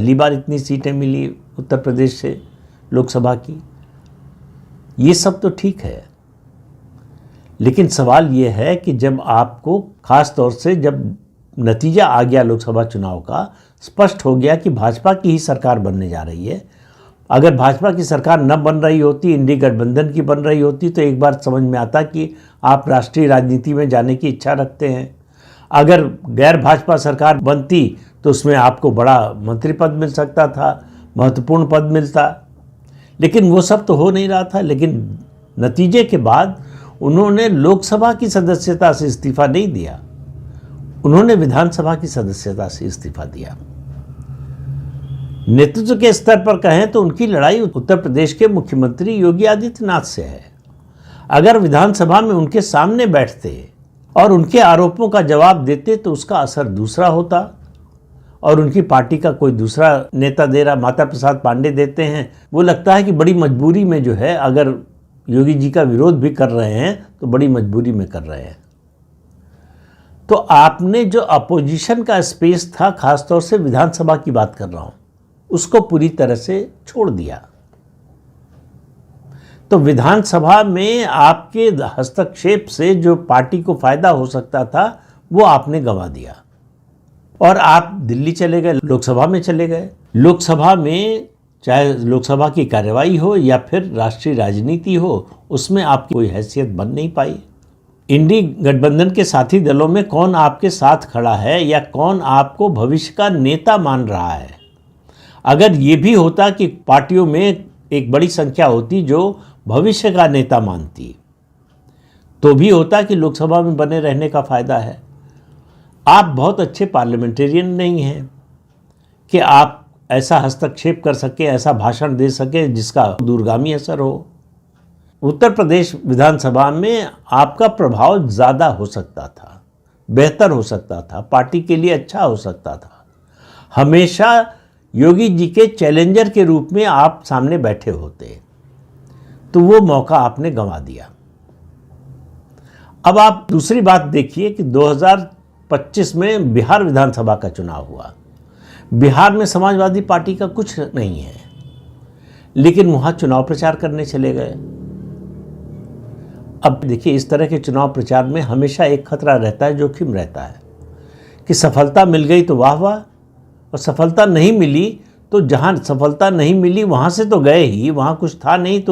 पहली बार इतनी सीटें मिली उत्तर प्रदेश से लोकसभा की, ये सब तो ठीक है, लेकिन सवाल ये है कि जब आपको खास तौर से जब नतीजा आ गया लोकसभा चुनाव का, स्पष्ट हो गया कि भाजपा की ही सरकार बनने जा रही है। अगर भाजपा की सरकार न बन रही होती, इंडी गठबंधन की बन रही होती, तो एक बार समझ में आता कि आप राष्ट्रीय राजनीति में जाने की इच्छा रखते हैं। अगर गैर भाजपा सरकार बनती तो उसमें आपको बड़ा मंत्री पद मिल सकता था, महत्वपूर्ण पद मिलता, लेकिन वो सब तो हो नहीं रहा था। लेकिन नतीजे के बाद उन्होंने लोकसभा की सदस्यता से इस्तीफा नहीं दिया, उन्होंने विधानसभा की सदस्यता से इस्तीफा दिया। नेतृत्व के स्तर पर कहें तो उनकी लड़ाई उत्तर प्रदेश के मुख्यमंत्री योगी आदित्यनाथ से है। अगर विधानसभा में उनके सामने बैठते और उनके आरोपों का जवाब देते तो उसका असर दूसरा होता, और उनकी पार्टी का कोई दूसरा नेता दे रहा, माता प्रसाद पांडे देते हैं, वो लगता है कि बड़ी मजबूरी में जो है, अगर योगी जी का विरोध भी कर रहे हैं तो बड़ी मजबूरी में कर रहे हैं। तो आपने जो अपोजिशन का स्पेस था, खासतौर से विधानसभा की बात कर रहा हूं, उसको पूरी तरह से छोड़ दिया। तो विधानसभा में आपके हस्तक्षेप से जो पार्टी को फायदा हो सकता था वो आपने गंवा दिया, और आप दिल्ली चले गए, लोकसभा में चले गए। लोकसभा में चाहे लोकसभा की कार्यवाही हो या फिर राष्ट्रीय राजनीति हो, उसमें आपकी कोई हैसियत बन नहीं पाई। इंडी गठबंधन के साथी दलों में कौन आपके साथ खड़ा है या कौन आपको भविष्य का नेता मान रहा है? अगर ये भी होता कि पार्टियों में एक बड़ी संख्या होती जो भविष्य का नेता मानती, तो भी होता कि लोकसभा में बने रहने का फायदा है। आप बहुत अच्छे पार्लियामेंटेरियन नहीं हैं कि आप ऐसा हस्तक्षेप कर सकें, ऐसा भाषण दे सकें जिसका दूरगामी असर हो। उत्तर प्रदेश विधानसभा में आपका प्रभाव ज़्यादा हो सकता था, बेहतर हो सकता था, पार्टी के लिए अच्छा हो सकता था। हमेशा योगी जी के चैलेंजर के रूप में आप सामने बैठे होते, तो वो मौका आपने गंवा दिया। अब आप दूसरी बात देखिए कि 2025 में बिहार विधानसभा का चुनाव हुआ। बिहार में समाजवादी पार्टी का कुछ नहीं है, लेकिन वहां चुनाव प्रचार करने चले गए। अब देखिए, इस तरह के चुनाव प्रचार में हमेशा एक खतरा रहता है, जोखिम रहता है कि सफलता मिल गई तो वाह वाह, और सफलता नहीं मिली तो जहां सफलता नहीं मिली वहां से तो गए ही, वहां कुछ था नहीं तो